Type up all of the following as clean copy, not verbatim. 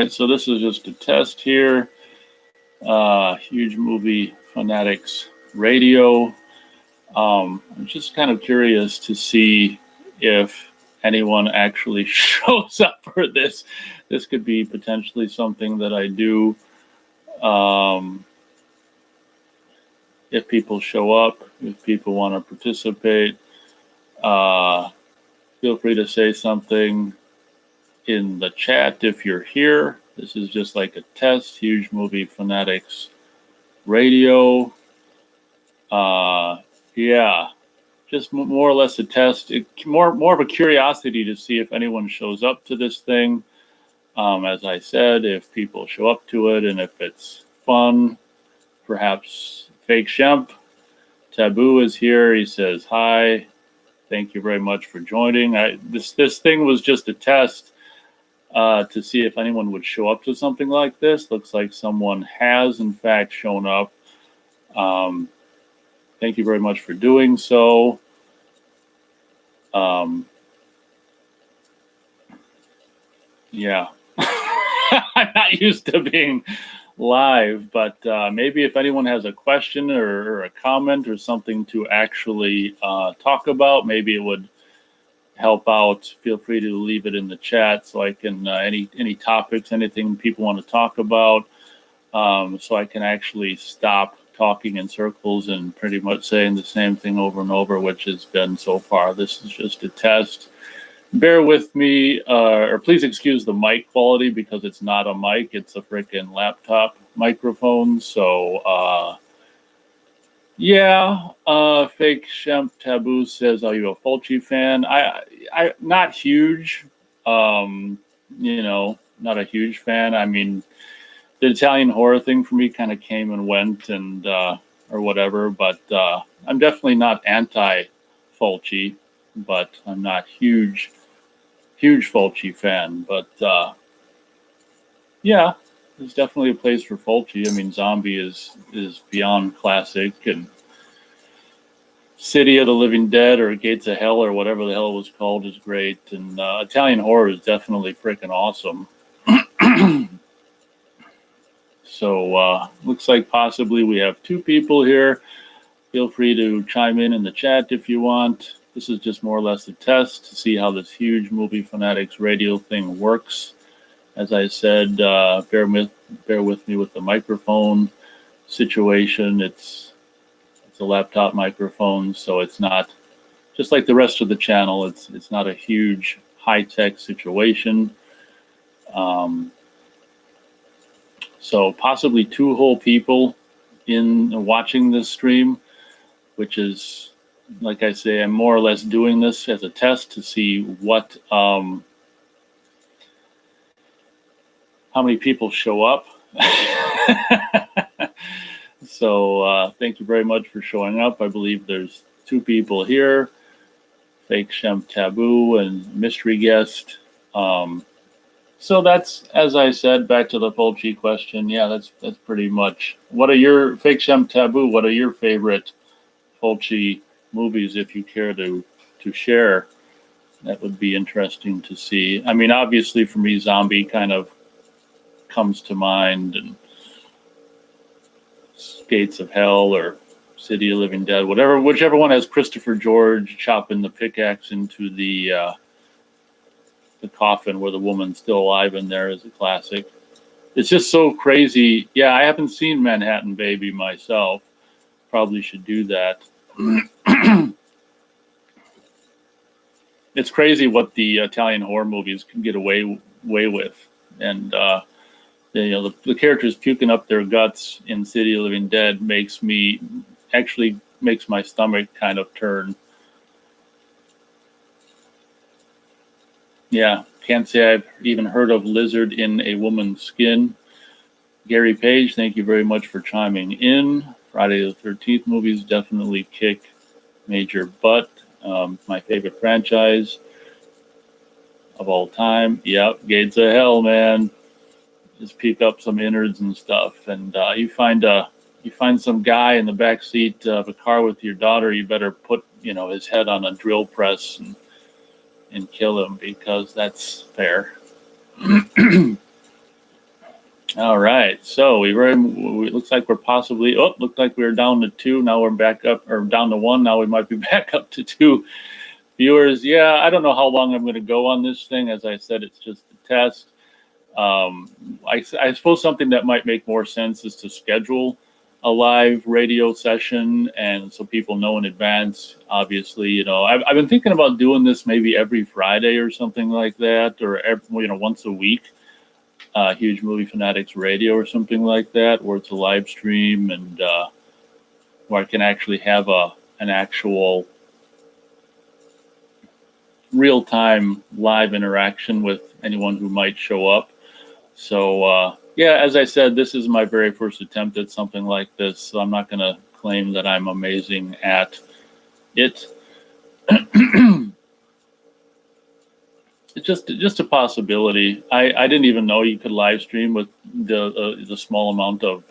right, so this is just a test here. Huge Movie Fanatics Radio. I'm just kind of curious to see if anyone actually shows up for this. This could be potentially something that I do. If people show up, if people want to participate, feel free to say something in the chat if you're here. This is just like a test. Huge Movie Fanatics Radio. Yeah, just more or less a test. More of a curiosity to see if anyone shows up to this thing. As I said, if people show up to it and if it's fun, perhaps Fake Shemp Taboo is here. He says hi. Thank you very much for joining. This thing was just a test to see if anyone would show up to something like this. Looks like someone has in fact shown up. Thank you very much for doing so. Yeah, I'm not used to being live, but maybe if anyone has a question or a comment or something to actually talk about, maybe it would help out. Feel free to leave it in the chat so I can any topics, anything people want to talk about, so I can actually stop talking in circles and pretty much saying the same thing over and over, which has been so far. This is just a test. Bear with me, or please excuse the mic quality because it's not a mic, it's a freaking laptop microphone. So, yeah, Fake Shemp Taboo says, are you a Fulci fan? I not huge, you know, not a huge fan. I mean, the Italian horror thing for me kind of came and went and, or whatever, but, I'm definitely not anti-Fulci, but I'm not huge Fulci fan. But, yeah, there's definitely a place for Fulci. I mean, Zombie is beyond classic, and City of the Living Dead or Gates of Hell or whatever the hell it was called is great. And, Italian horror is definitely freaking awesome. So, looks like possibly we have 2 people here. Feel free to chime in the chat if you want. This is just more or less a test to see how this Huge Movie Fanatics Radio thing works. As I said, bear with me with the microphone situation. It's a laptop microphone, so it's not just like the rest of the channel. It's not a huge high-tech situation. So possibly 2 whole people in watching this stream, which is, like I say, I'm more or less doing this as a test to see what, how many people show up. So thank you very much for showing up. I believe there's 2 people here, Fake Shemp Taboo and mystery guest. So that's, as I said, back to the Fulci question. Yeah, that's pretty much. What are your, Fake Shemp Taboo, what are your favorite Fulci movies, if you care to share? That would be interesting to see. I mean, obviously for me, Zombie kind of comes to mind, and Gates of Hell or City of Living Dead, whichever one has Christopher George chopping the pickaxe into the coffin where the woman's still alive in there is a classic. It's just so crazy. Yeah, I haven't seen Manhattan Baby myself. Probably should do that. It's crazy what the Italian horror movies can get away with, and the characters puking up their guts in City of Living Dead makes my stomach kind of turn. Yeah, can't say I've even heard of Lizard in a Woman's Skin. Gary Page, thank you very much for chiming in. Friday the 13th movies definitely kick major butt. My favorite franchise of all time. Yep, Gates of Hell, man. Just pick up some innards and stuff, and you find some guy in the back seat of a car with your daughter. You better put his head on a drill press and kill him, because that's fair. All right. So it looks like we're possibly, oh, looked like we were down to 2. Now we're back up, or down to 1. Now we might be back up to 2 viewers. Yeah, I don't know how long I'm going to go on this thing. As I said, it's just a test. I suppose something that might make more sense is to schedule a live radio session, and so people know in advance. Obviously, I've been thinking about doing this maybe every Friday or something like that, or once a week. Huge Movie Fanatics Radio or something like that, where it's a live stream and where I can actually have an actual real time live interaction with anyone who might show up. So yeah, as I said, this is my very first attempt at something like this, so I'm not going to claim that I'm amazing at it. It's just a possibility. I didn't even know you could live stream with the small amount of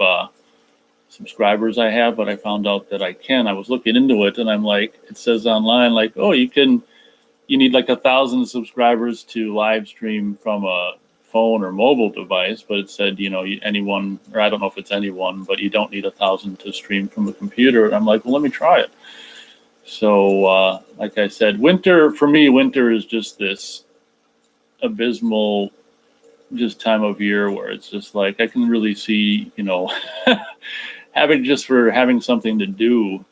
subscribers I have, but I found out that I can. I was looking into it, and I'm like, it says online, like, oh, you need like 1,000 subscribers to live stream from a phone or mobile device, but it said, anyone, or I don't know if it's anyone, but you don't need 1,000 to stream from a computer. And I'm like, well, let me try it. So, like I said, for me, winter is just this abysmal just time of year where it's just like I can really see, having something to do,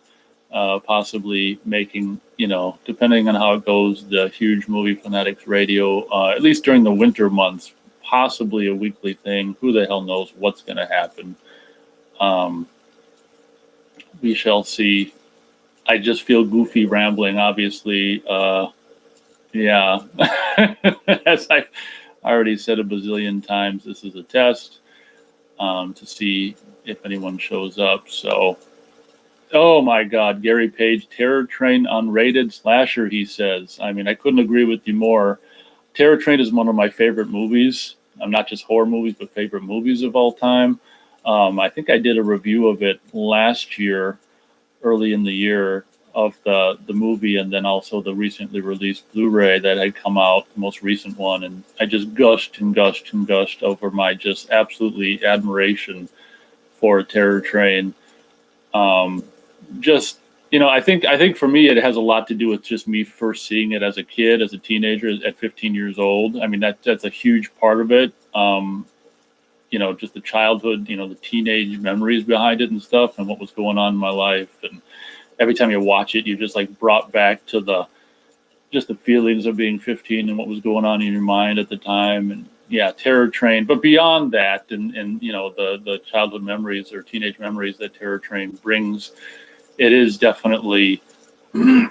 possibly making, depending on how it goes, the Huge Movie Fanatics Radio, at least during the winter months, possibly a weekly thing. Who the hell knows what's going to happen? We shall see. I just feel goofy rambling, obviously. Yeah, as I've already said a bazillion times, this is a test to see if anyone shows up. So, oh my God, Gary Page, Terror Train unrated slasher, he says. I mean, I couldn't agree with you more. Terror Train is one of my favorite movies. Not just horror movies, but favorite movies of all time. I think I did a review of it last year, early in the year, of the movie, and then also the recently released Blu-ray that had come out, the most recent one, and I just gushed and gushed and gushed over my just absolutely admiration for Terror Train. I think for me it has a lot to do with just me first seeing it as a kid, as a teenager, at 15 years old. I mean, that's a huge part of it. Just the childhood, the teenage memories behind it and stuff, and what was going on in my life. And every time you watch it, you're just like brought back to the feelings of being 15 and what was going on in your mind at the time. And yeah, Terror Train. But beyond that, and the childhood memories or teenage memories that Terror Train brings, it is definitely I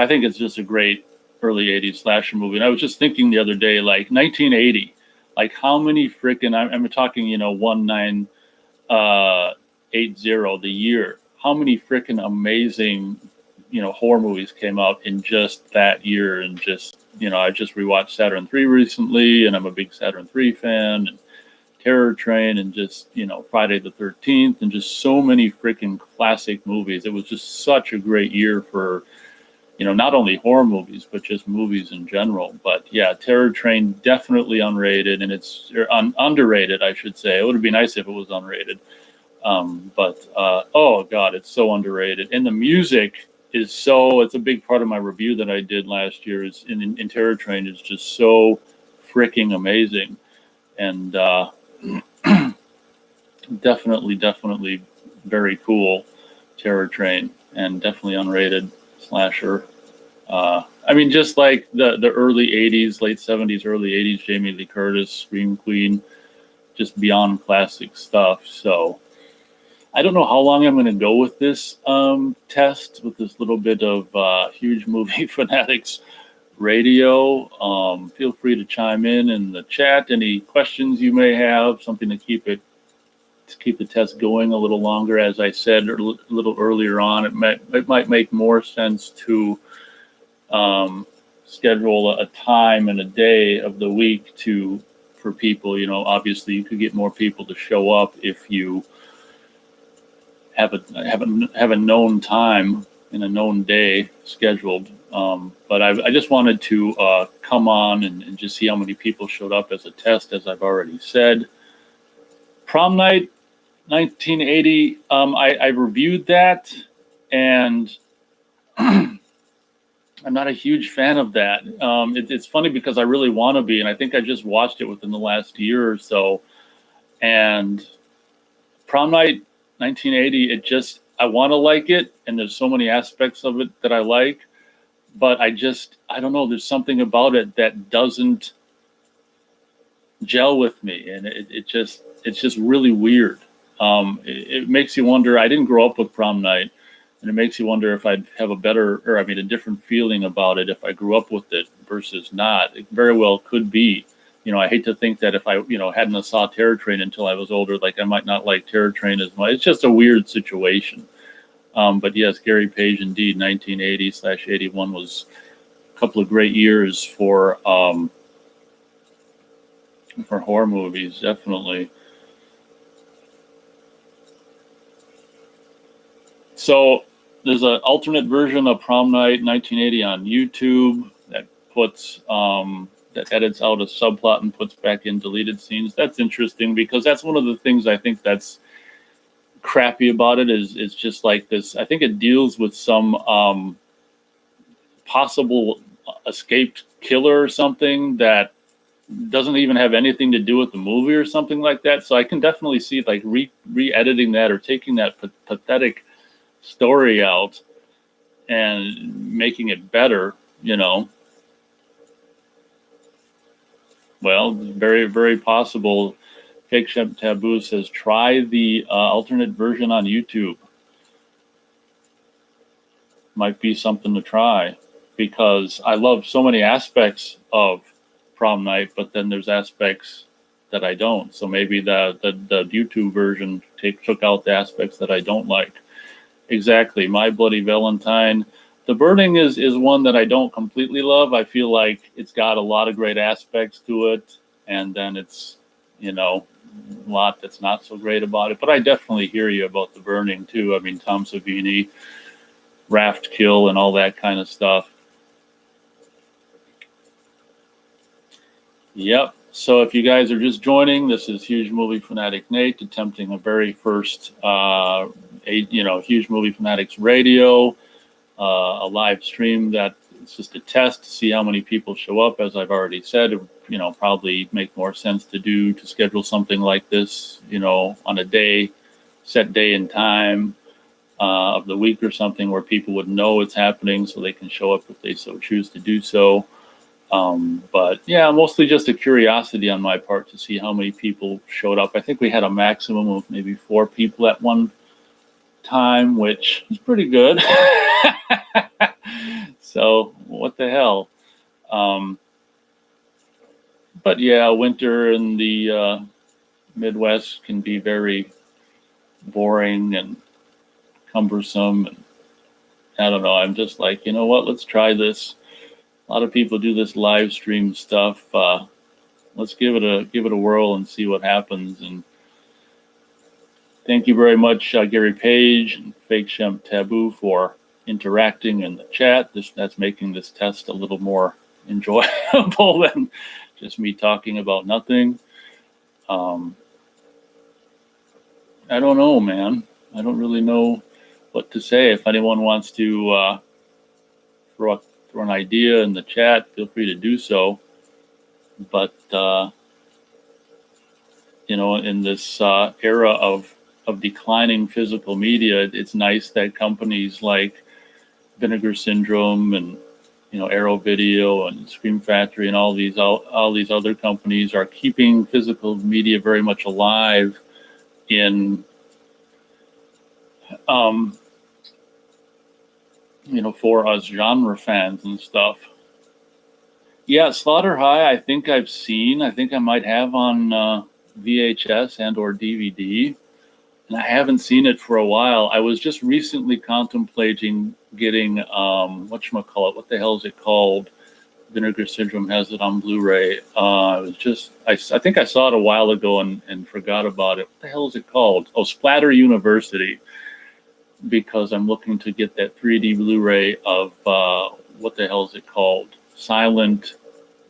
think it's just a great early 80s slasher movie. And I was just thinking the other day, like 1980, like how many freaking, I'm talking, 1980, the year, how many freaking amazing, horror movies came out in just that year. And just, I just rewatched Saturn 3 recently, and I'm a big Saturn 3 fan, and Terror Train, and just, Friday the 13th, and just so many freaking classic movies. It was just such a great year for, not only horror movies, but just movies in general. But yeah, Terror Train, definitely unrated, and it's underrated, I should say. It would be nice if it was unrated. Oh God, it's so underrated. And the music is it's a big part of my review that I did last year, is in Terror Train, is just so freaking amazing. And definitely very cool, Terror Train, and definitely unrated slasher. I mean, just like the early 80s, late 70s, early 80s, Jamie Lee Curtis, Scream Queen, just beyond classic stuff. So I don't know how long I'm going to go with this test, with this little bit of Huge Movie Fanatics Radio. Feel free to chime in the chat. Any questions you may have, something to keep the test going a little longer. As I said a little earlier on, it might make more sense to schedule a time and a day of the week for people. Obviously you could get more people to show up if you have a known time and a known day scheduled But I just wanted to come on and just see how many people showed up as a test, as I've already said. Prom night 1980, I reviewed that, and I'm not a huge fan of that. It's funny because I really want to be, and I think I just watched it within the last year or so. And Prom night 1980, I want to like it, and there's so many aspects of it that I like, but I don't know, there's something about it that doesn't gel with me, and it's just really weird. It makes you wonder. I didn't grow up with prom night, and it makes you wonder if I'd have a different feeling about it if I grew up with it versus not. It very well could be. I hate to think that if I, hadn't saw Terror Train until I was older, like I might not like Terror Train as much. It's just a weird situation. But yes, Gary Page, indeed, 1980/81 was a couple of great years for horror movies, definitely. So there's an alternate version of Prom Night 1980 on YouTube that puts that edits out a subplot and puts back in deleted scenes. That's interesting because that's one of the things I think that's crappy about it is just like this. I think it deals with some possible escaped killer or something that doesn't even have anything to do with the movie or something like that. So I can definitely see like re-editing that or taking that pathetic story out and making it better, Well, very, very possible. Fake Shep Taboo says, try the alternate version on YouTube. Might be something to try because I love so many aspects of Prom Night, but then there's aspects that I don't. So maybe the YouTube version took out the aspects that I don't like. Exactly. My Bloody Valentine. The Burning is one that I don't completely love. I feel like it's got a lot of great aspects to it, and then it's, a lot that's not so great about it. But I definitely hear you about The Burning too. I mean, Tom Savini, Raft Kill, and all that kind of stuff. Yep. So if you guys are just joining, this is Huge Movie Fanatic Nate attempting a very first, Huge Movie Fanatics Radio, a live stream that it's just a test to see how many people show up. As I've already said, probably make more sense to schedule something like this, on a set day and time of the week or something where people would know it's happening so they can show up if they so choose to do so. But yeah, mostly just a curiosity on my part to see how many people showed up. I think we had a maximum of maybe 4 people at one time, which is pretty good. So what the hell? But yeah, winter in the Midwest can be very boring and cumbersome. And I don't know. I'm just like, you know what? Let's try this. A lot of people do this live stream stuff. Let's give it a whirl and see what happens. And thank you very much, Gary Page and Fake Shem Taboo, for interacting in the chat. That's making this test a little more enjoyable than just me talking about nothing. I don't know, man. I don't really know what to say. If anyone wants to throw an idea in the chat, feel free to do so. But in this era of declining physical media, it's nice that companies like Vinegar Syndrome and Arrow Video and Scream Factory and all these other companies are keeping physical media very much alive in for us genre fans and stuff. Yeah, Slaughter High, I think I've seen. I think I might have on VHS and or DVD, and I haven't seen it for a while. I was just recently contemplating getting whatchamacallit, what the hell is it called? Vinegar Syndrome has it on Blu-ray. I think I saw it a while ago and forgot about it. What the hell is it called? Oh, Splatter University. Because I'm looking to get that 3D Blu-ray of what the hell is it called? Silent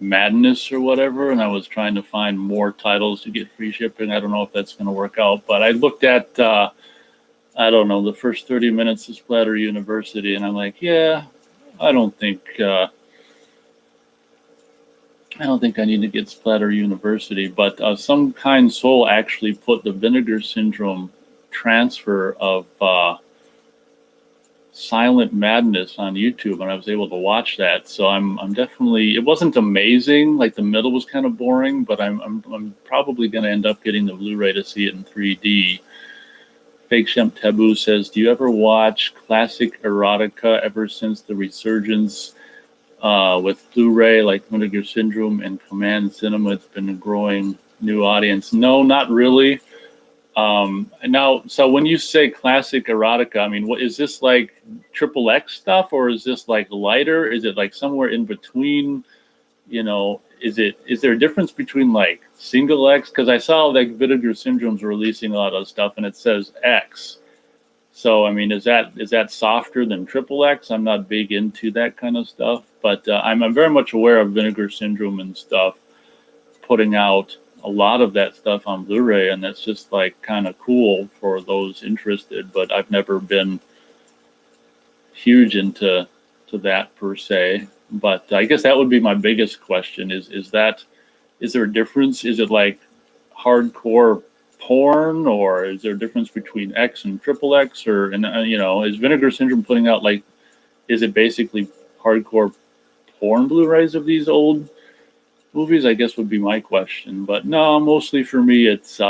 Madness or whatever, and I was trying to find more titles to get free shipping. I don't know if that's going to work out, but I looked at, I don't know, the first 30 minutes of Splatter University, and I'm like, yeah, I don't think I need to get Splatter University, but Some Kind Soul actually put the Vinegar Syndrome transfer of Silent Madness on YouTube, and I was able to watch that. So I'm definitely. It wasn't amazing. Like the middle was kind of boring, but I'm probably going to end up getting the Blu-ray to see it in 3D. Fake Shemp Taboo says, "Do you ever watch classic erotica ever since the resurgence with Blu-ray, like Vinegar Syndrome and Command Cinema? It's been a growing new audience." No, not really. Now, so when you say classic erotica, I mean, what is this, like XXX stuff, or is this like lighter? Is it like somewhere in between? You know, is there a difference between like single X? Because I saw like Vinegar Syndrome's releasing a lot of stuff, and it says X. So I mean, is that softer than XXX? I'm not big into that kind of stuff, but I'm very much aware of Vinegar Syndrome and stuff putting out a lot of that stuff on Blu-ray, and that's just like kind of cool for those interested, but I've never been huge into that per se. But I guess that would be my biggest question is there a difference? Is it like hardcore porn, or is there a difference between X and XXX, or you know, is Vinegar Syndrome putting out, like, is it basically hardcore porn Blu-rays of these old movies, I guess, would be my question. But no, mostly for me, it's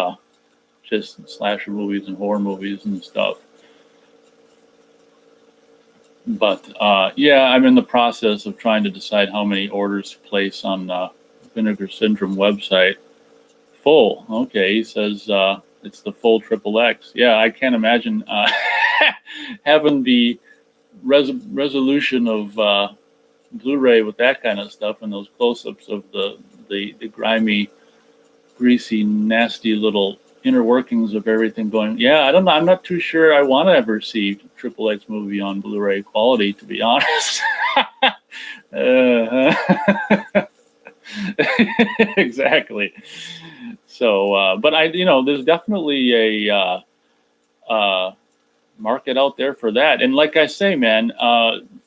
just slasher movies and horror movies and stuff. But yeah, I'm in the process of trying to decide how many orders to place on Vinegar Syndrome website. Full. Okay, he says it's the full XXX. Yeah, I can't imagine having the resolution of Blu-ray with that kind of stuff and those close-ups of the grimy, greasy, nasty little inner workings of everything going. Yeah, I don't know. I'm not too sure I want to ever see XXX movie on Blu-ray quality, to be honest. Exactly. So, but there's definitely a market out there for that. And like I say, man,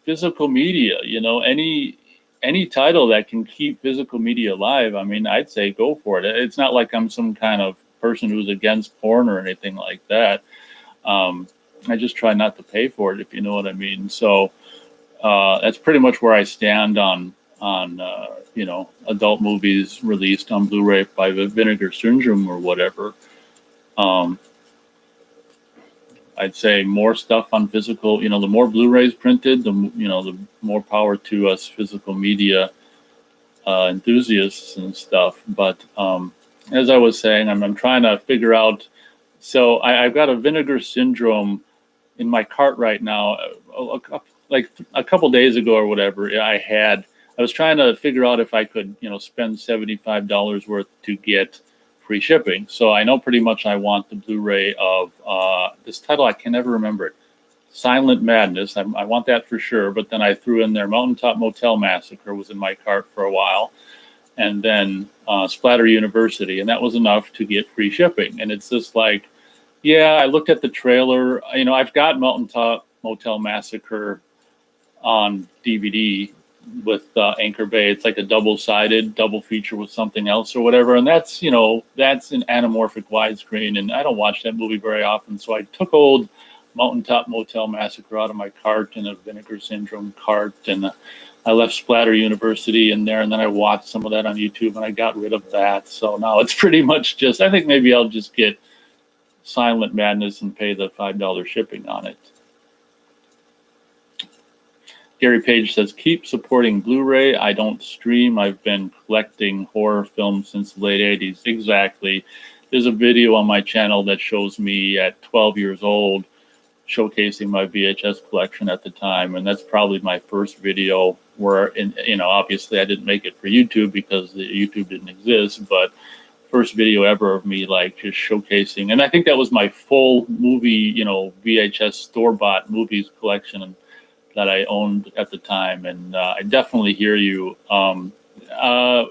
physical media, any title that can keep physical media alive, I mean, I'd say go for it. It's not like I'm some kind of person who's against porn or anything like that. I just try not to pay for it, if you know what I mean. So that's pretty much where I stand on adult movies released on Blu-ray by the Vinegar Syndrome or whatever. I'd say more stuff on physical, the more Blu-rays printed, the more power to us physical media enthusiasts and stuff. But as I was saying, I'm trying to figure out. So I've got a Vinegar Syndrome in my cart right now. Like a couple days ago or whatever, I was trying to figure out if I could, spend $75 worth to get free shipping. So I know pretty much I want the Blu-ray of this title. I can never remember it. Silent Madness. I want that for sure. But then I threw in there Mountaintop Motel Massacre was in my cart for a while. And then Splatter University. And that was enough to get free shipping. And it's just like, yeah, I looked at the trailer. I've got Mountaintop Motel Massacre on DVD with Anchor Bay. It's like a double feature with something else or whatever, and that's an anamorphic widescreen, and I don't watch that movie very often, so I took old Mountaintop Motel Massacre out of my cart and a Vinegar Syndrome cart, and I left Splatter University in there, and then I watched some of that on YouTube, and I got rid of that. So now it's pretty much just, I think maybe I'll just get Silent Madness and pay the $5 shipping on it. Gary Page says, keep supporting Blu-ray. I don't stream. I've been collecting horror films since the late 80s. Exactly. There's a video on my channel that shows me at 12 years old showcasing my VHS collection at the time. And that's probably my first video where, obviously I didn't make it for YouTube because the YouTube didn't exist, but first video ever of me like just showcasing. And I think that was my full movie, VHS store-bought movies collection and that I owned at the time, and I definitely hear you. Uh,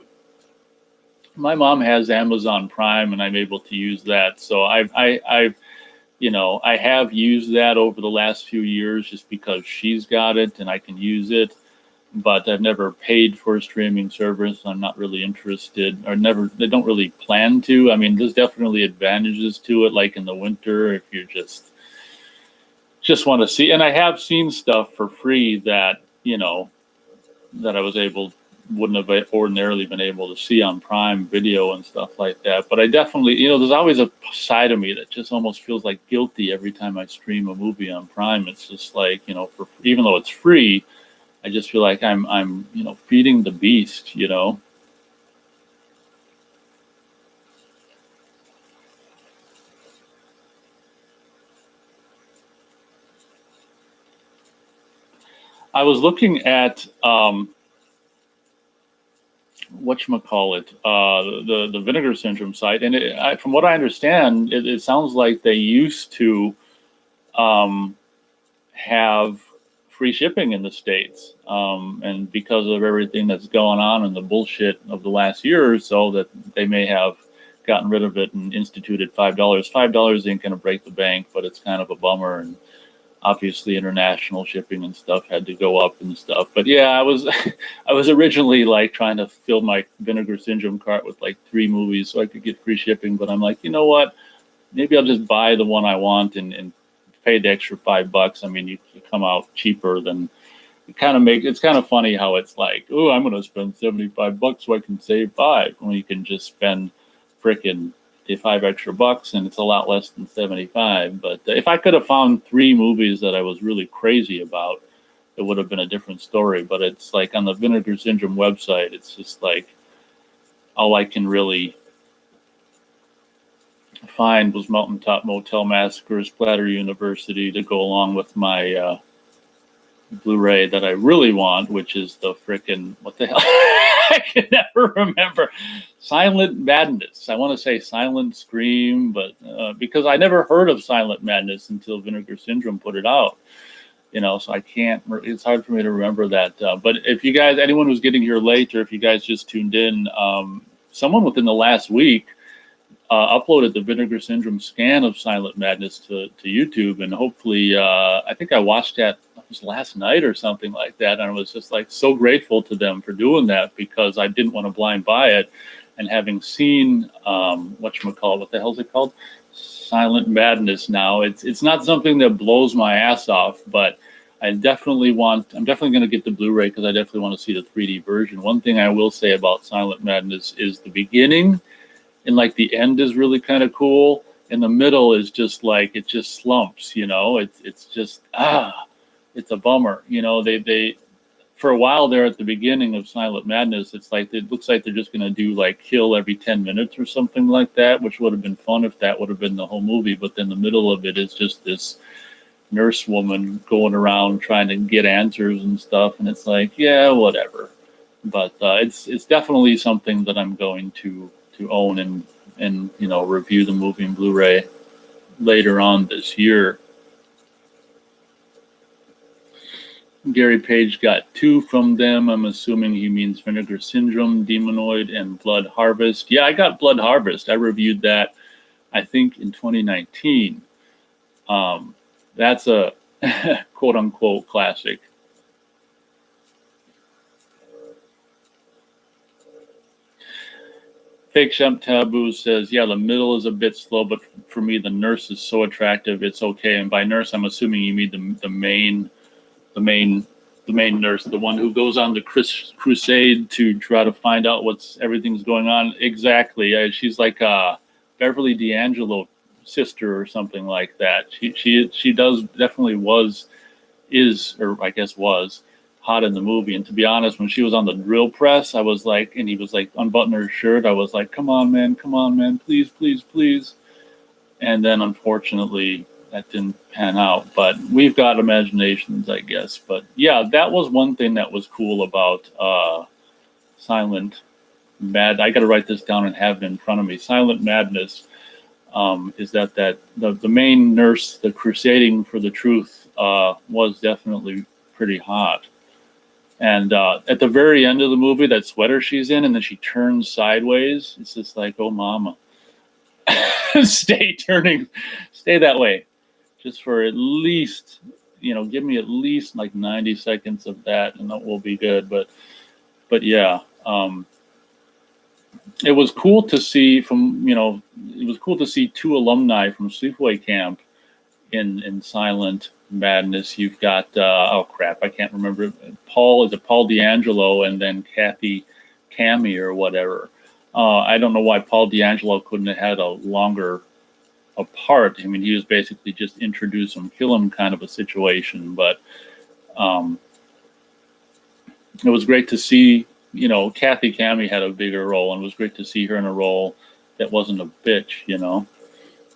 my mom has Amazon Prime, and I'm able to use that. So I've I have used that over the last few years just because she's got it and I can use it. But I've never paid for a streaming service. I'm not really interested, or never. They don't really plan to. I mean, there's definitely advantages to it, like in the winter if you just want to see. And I have seen stuff for free that that I was able wouldn't have ordinarily been able to see on Prime Video and stuff like that. But I definitely, there's always a side of me that just almost feels like guilty every time I stream a movie on Prime. It's just like, for even though it's free, I just feel like I'm feeding the beast. I was looking at whatchamacallit, the Vinegar Syndrome site, and from what I understand, it sounds like they used to have free shipping in the States, and because of everything that's going on and the bullshit of the last year or so, that they may have gotten rid of it and instituted $5. $5 ain't going to break the bank, but it's kind of a bummer. And obviously international shipping and stuff had to go up and stuff. But yeah, I was I was originally like trying to fill my Vinegar Syndrome cart with like 3 movies so I could get free shipping. But I'm like, you know what? Maybe I'll just buy the one I want and pay the extra $5. I mean, you come out cheaper than it's kind of funny how it's like, oh, I'm going to spend $75 so I can save 5 when you can just spend frickin' $5 extra and it's a lot less than 75. But if I could have found 3 movies that I was really crazy about, it would have been a different story. But it's like on the Vinegar Syndrome website, it's just like all I can really find was Mountaintop Motel Massacre, Splatter University to go along with my Blu-ray that I really want, which is the frickin' what the hell? I can never remember. Silent Madness. I want to say Silent Scream, but because I never heard of Silent Madness until Vinegar Syndrome put it out, so I can't. It's hard for me to remember that. But if you guys, anyone who's getting here late, or if you guys just tuned in, someone within the last week uploaded the Vinegar Syndrome scan of Silent Madness to YouTube, and hopefully, I think I watched that was last night or something like that, and I was just like so grateful to them for doing that because I didn't want to blind buy it, and having seen what the hell's it called, Silent Madness. Now it's not something that blows my ass off, but I'm definitely going to get the Blu-ray because I definitely want to see the 3D version. One thing I will say about Silent Madness is the beginning and like the end is really kind of cool. In the middle is just like it just slumps, it's just it's a bummer. They for a while there at the beginning of Silent Madness, it's like it looks like they're just gonna do like kill every 10 minutes or something like that, which would have been fun if that would have been the whole movie. But then the middle of it is just this nurse woman going around trying to get answers and stuff, and it's like, yeah, whatever. But it's definitely something that I'm going to own and review the movie in Blu-ray later on this year. Gary Page got 2 from them. I'm assuming he means Vinegar Syndrome, Demonoid, and Blood Harvest. Yeah, I got Blood Harvest. I reviewed that, I think, in 2019. That's a quote-unquote classic. Fake Shemp Taboo says, yeah, the middle is a bit slow, but for me, the nurse is so attractive, it's okay. And by nurse, I'm assuming you mean the main nurse, the one who goes on the crusade to try to find out everything's going on. Exactly. She's like a Beverly D'Angelo sister or something like that. She definitely was hot in the movie. And to be honest, when she was on the drill press, I was like, and he was like unbuttoning her shirt, I was like, come on, man, please, please, please. And then unfortunately that didn't pan out, but we've got imaginations, I guess. But yeah, that was one thing that was cool about Silent Mad. I got to write this down and have it in front of me. Silent Madness is that the main nurse, the crusading for the truth, was definitely pretty hot. And at the very end of the movie, that sweater she's in, and then she turns sideways. It's just like, oh, mama, stay that way, just for at least, give me at least like 90 seconds of that, and that will be good. But yeah, it was cool to see it was cool to see two alumni from Sleepaway Camp in Silent Madness. You've got oh crap, I can't remember. Paul D'Angelo and then Kathy Cammy or whatever. I don't know why Paul D'Angelo couldn't have had a longer apart. I mean, he was basically just introduce him, kill him kind of a situation. But it was great to see. Kathy Cammy had a bigger role, and it was great to see her in a role that wasn't a bitch.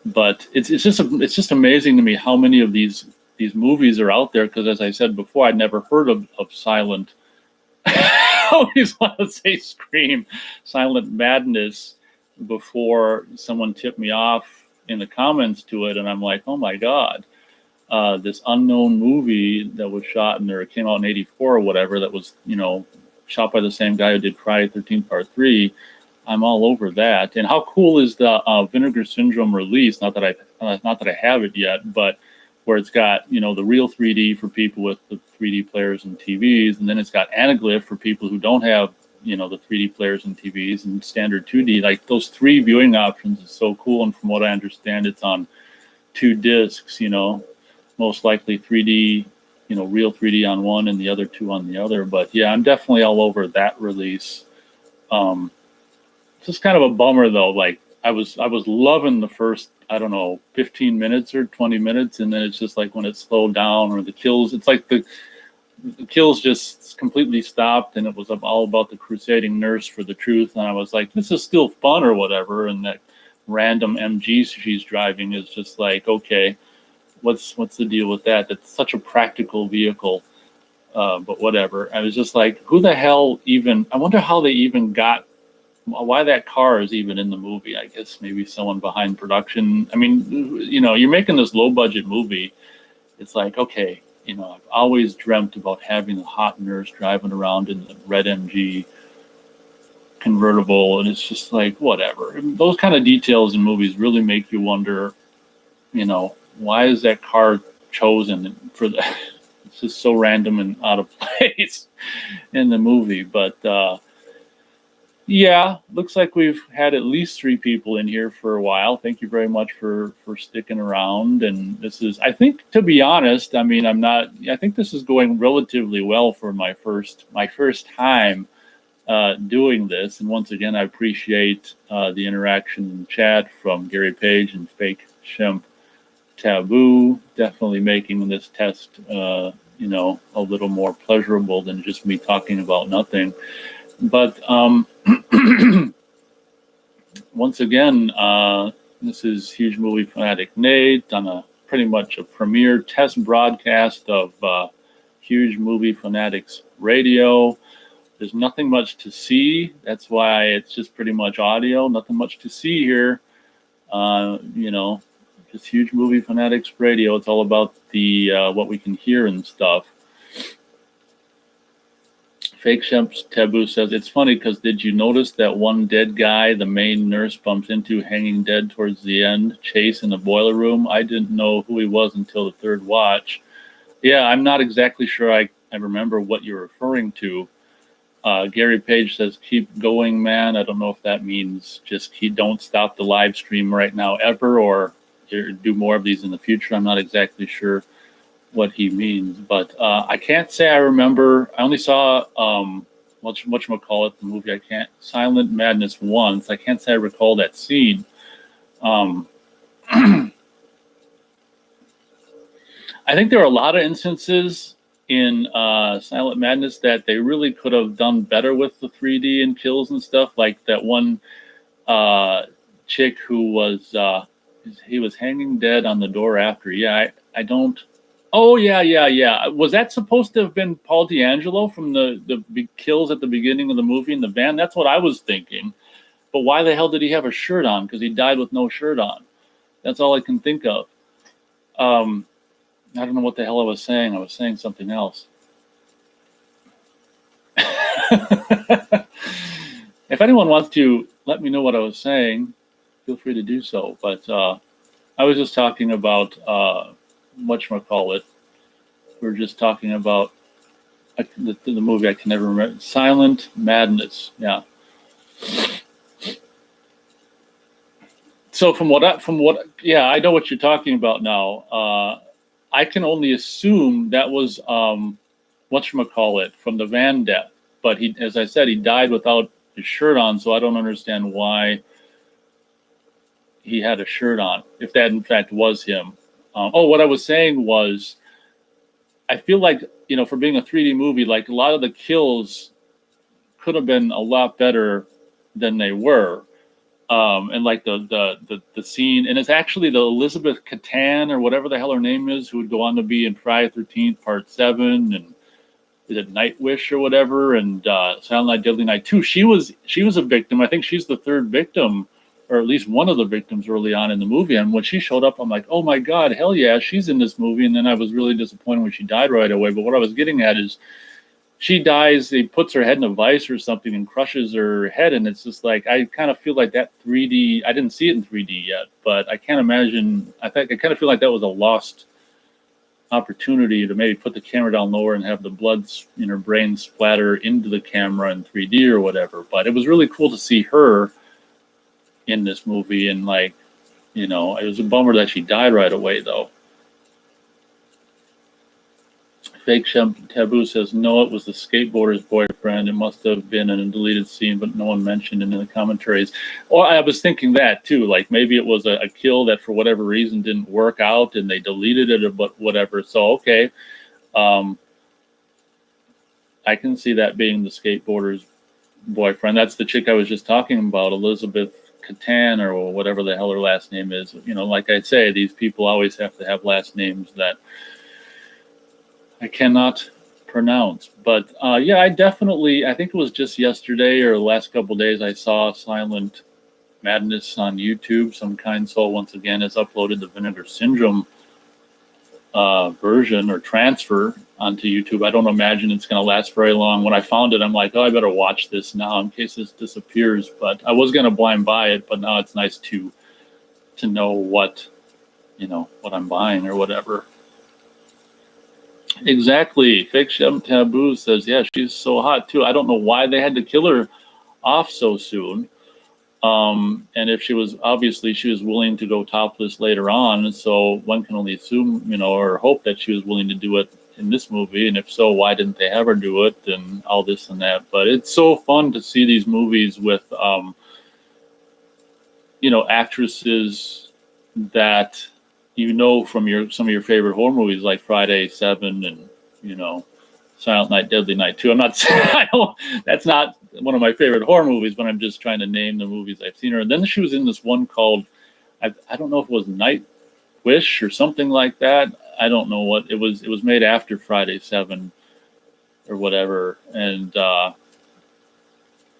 But it's just amazing to me how many of these movies are out there, because as I said before, I'd never heard of Silent. I always want to say Scream, Silent Madness before someone tipped me off in the comments to it, and I'm like, oh my god, this unknown movie that was shot or it came out in '84 or whatever, that was shot by the same guy who did Friday the 13th Part 3. I'm all over that. And how cool is the Vinegar Syndrome release? Not that I have it yet, but where it's got the real 3D for people with the 3D players and TVs, and then it's got Anaglyph for people who don't have the 3D players and TVs, and standard 2D. Like, those three viewing options is so cool. And from what I understand, it's on 2 discs. Most likely 3D. Real 3D on one and the other 2 on the other. But yeah, I'm definitely all over that release. It's just kind of a bummer though. Like, I was loving the first, I don't know, 15 minutes or 20 minutes, and then it's just like when it slowed down, or the kills, it's like the kills just completely stopped, and it was all about the crusading nurse for the truth. And I was like, this is still fun or whatever. And that random MG she's driving is just like, okay, what's the deal with that? That's such a practical vehicle. But whatever. I was just like, who the hell even? I wonder how they even got. Why that car is even in the movie. I guess maybe someone behind production. I mean, you're making this low budget movie. It's like, okay, I've always dreamt about having a hot nurse driving around in the red MG convertible, and it's just like, whatever. Those kind of details in movies really make you wonder, why is that car chosen for the? It's just so random and out of place in the movie. But yeah, looks like we've had at least 3 people in here for a while. Thank you very much for sticking around. And this is, I think, to be honest, I mean, I think this is going relatively well for my first time doing this. And once again, I appreciate the interaction in the chat from Gary Page and Fake Shemp Taboo, definitely making this test a little more pleasurable than just me talking about nothing. But once again, this is Huge Movie Fanatic Nate on pretty much a premiere test broadcast of Huge Movie Fanatics Radio. There's nothing much to see. That's why it's just pretty much audio. Nothing much to see here. Just Huge Movie Fanatics Radio. It's all about the what we can hear and stuff. Fake Shemp's Taboo says, it's funny because did you notice that one dead guy the main nurse bumps into hanging dead towards the end, Chase in the boiler room? I didn't know who he was until the third watch. Yeah, I'm not exactly sure I remember what you're referring to. Gary Page says, keep going, man. I don't know if that means just don't stop the live stream right now ever, or do more of these in the future. I'm not exactly sure what he means, but I can't say I remember. I only saw whatchamacallit, the movie. Silent Madness once. I can't say I recall that scene. I think there are a lot of instances in Silent Madness that they really could have done better with the 3D and kills and stuff. Like that one chick who was he was hanging dead on the door after. Yeah, I don't. Oh, yeah. Was that supposed to have been Paul D'Angelo from the kills at the beginning of the movie in the van? That's what I was thinking. But why the hell did he have a shirt on? Because he died with no shirt on. That's all I can think of. I don't know what the hell I was saying. I was saying something else. If anyone wants to let me know what I was saying, feel free to do so. But I was just talking about whatchamacallit. We were just talking about the movie I can never remember. Silent Madness. Yeah. So yeah, I know what you're talking about now. I can only assume that was whatchamacallit from the van death. But he, as I said, he died without his shirt on, so I don't understand why he had a shirt on, if that in fact was him. What I was saying was, I feel like, for being a 3D movie, like a lot of the kills could have been a lot better than they were. And like the scene, and it's actually the Elizabeth Catan or whatever the hell her name is, who would go on to be in Friday the 13th Part 7 and is it Night Wish or whatever, and Silent Night, Deadly Night 2. She was a victim. I think she's the third victim, or at least one of the victims early on in the movie. And when she showed up, I'm like, oh my God, hell yeah, she's in this movie. And then I was really disappointed when she died right away. But what I was getting at is, she dies, he puts her head in a vice or something and crushes her head. And it's just like, I kind of feel like that 3D, I didn't see it in 3D yet, but I can't imagine, I kind of feel like that was a lost opportunity to maybe put the camera down lower and have the blood in her brain splatter into the camera in 3D or whatever. But it was really cool to see her in this movie. And like, it was a bummer that she died right away though. Fake Taboo says, no, it was the skateboarder's boyfriend. It must have been in a deleted scene, but no one mentioned it in the commentaries. Or I was thinking that too, like maybe it was a kill that for whatever reason didn't work out and they deleted it or whatever. So, okay. I can see that being the skateboarder's boyfriend. That's the chick I was just talking about, Elizabeth Catan or whatever the hell her last name is. Like I say, these people always have to have last names that I cannot pronounce. But yeah, I think it was just yesterday or the last couple of days I saw Silent Madness on YouTube. Some kind soul once again has uploaded the Vinegar Syndrome version or transfer onto YouTube. I don't imagine it's going to last very long. When I found it, I'm like, oh, I better watch this now in case this disappears. But I was going to blind buy it, but now it's nice to know what I'm buying or whatever. Exactly. Fake Shem Taboo says, yeah, she's so hot too. I don't know why they had to kill her off so soon. And if she was willing to go topless later on, so one can only assume, or hope that she was willing to do it in this movie. And if so, why didn't they have her do it and all this and that? But it's so fun to see these movies with, actresses that from some of your favorite horror movies like Friday 7 and Silent Night, Deadly Night 2. I'm not saying that's not one of my favorite horror movies, but I'm just trying to name the movies I've seen her. And then she was in this one called I don't know if it was Night Wish or something like that. I don't know what it was. It was made after Friday 7 or whatever, and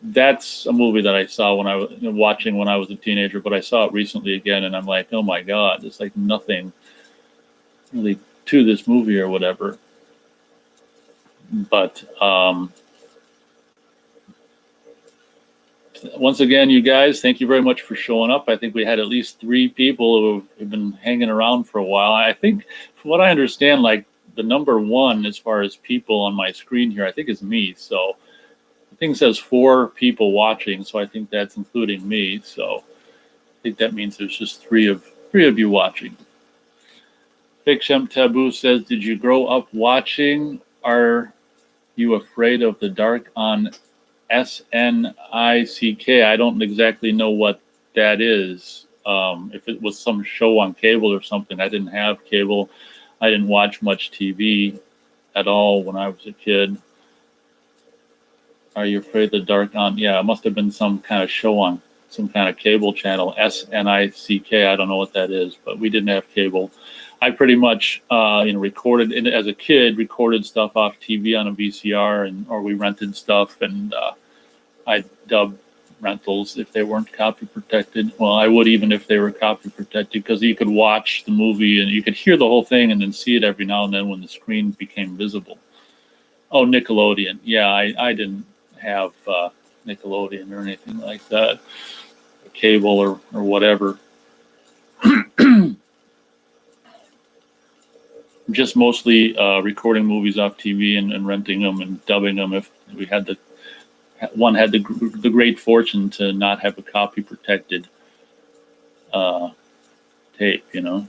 that's a movie that I saw when I was watching when I was a teenager, but I saw it recently again, and I'm like, oh my God, there's like nothing really to this movie or whatever. But once again, you guys, thank you very much for showing up. I think we had at least 3 people who have been hanging around for a while. I think, from what I understand, like the number 1 as far as people on my screen here, I think is me. So the thing says 4 people watching, so I think that's including me. So I think that means there's just 3 of you watching. Fake Shem Taboo says, did you grow up watching? Are you afraid of the dark on SNICK? I don't exactly know what that is. If it was some show on cable or something, I didn't have cable. I didn't watch much TV at all when I was a kid. Are you afraid of the dark on? Yeah, it must have been some kind of show on some kind of cable channel. SNICK. I don't know what that is, but we didn't have cable. I pretty much, recorded as a kid, recorded stuff off TV on a VCR, or we rented stuff, and I dubbed rentals if they weren't copy protected. Well, I would even if they were copy protected, because you could watch the movie and you could hear the whole thing and then see it every now and then when the screen became visible. Oh, Nickelodeon. Yeah, I didn't have Nickelodeon or anything like that, or cable or whatever. Just mostly recording movies off TV and renting them and dubbing them. If we had one had the great fortune to not have a copy protected tape, you know.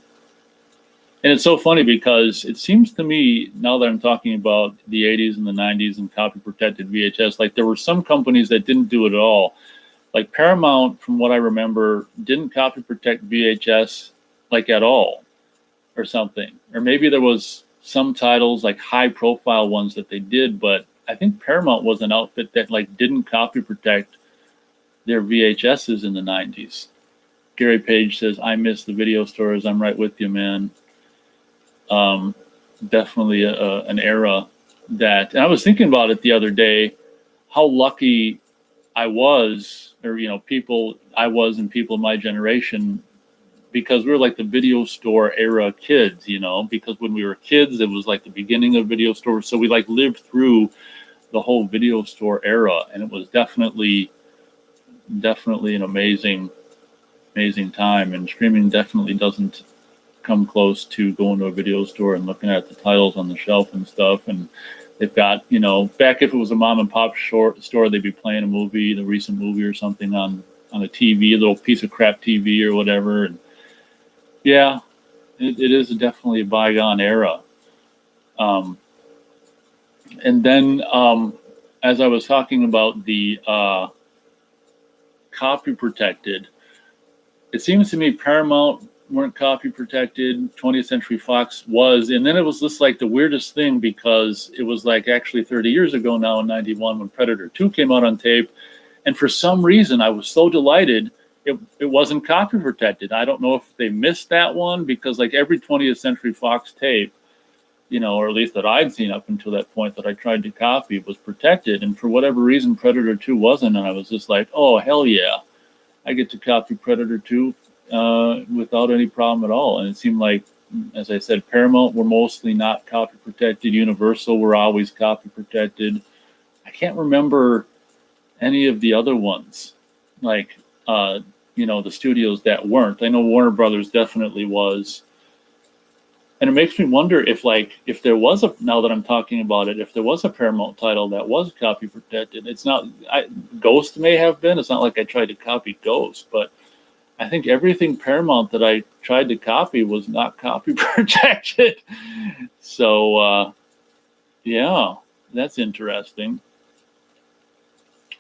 And it's so funny because it seems to me, now that I'm talking about the 80s and the 90s and copy protected VHS, like there were some companies that didn't do it at all. Like Paramount, from what I remember, didn't copy protect VHS like at all or something. Or maybe there was some titles, like high profile ones that they did, but I think Paramount was an outfit that like didn't copy protect their VHSs in the 90s. Gary Page says, I miss the video stores. I'm right with you, man. Definitely an era that, and I was thinking about it the other day, how lucky I was, or, you know, people I was and people in my generation, because we were like the video store era kids, you know, because when we were kids, it was like the beginning of video stores. So we like lived through the whole video store era, and it was definitely an amazing time. And streaming definitely doesn't come close to going to a video store and looking at the titles on the shelf and stuff. And they've got, you know, back if it was a mom and pop store, they'd be playing a movie, the recent movie or something on a TV, a little piece of crap TV or whatever. And yeah, it is definitely a bygone era. And then as I was talking about the copy protected, it seems to me Paramount weren't copy protected, 20th Century Fox was, and then it was just like the weirdest thing, because it was like actually 30 years ago now in 91 when Predator 2 came out on tape, and for some reason I was so delighted it wasn't copy protected. I don't know if they missed that one, because like every 20th Century Fox tape, you know, or at least that I'd seen up until that point that I tried to copy, was protected, and for whatever reason Predator 2 wasn't, and I was just like, oh hell yeah, I get to copy Predator 2 without any problem at all. And it seemed like, as I said, Paramount were mostly not copy protected. Universal were always copy protected. I can't remember any of the other ones, like, you know, the studios that weren't. I know Warner Brothers definitely was. And it makes me wonder if, like, if there was a, now that I'm talking about it, if there was a Paramount title that was copy protected. It's not, Ghost may have been. It's not like I tried to copy Ghost, but I think everything Paramount that I tried to copy was not copy protected. So, yeah, that's interesting.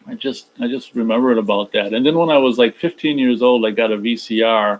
I just remembered about that. And then when I was like 15 years old, I got a VCR.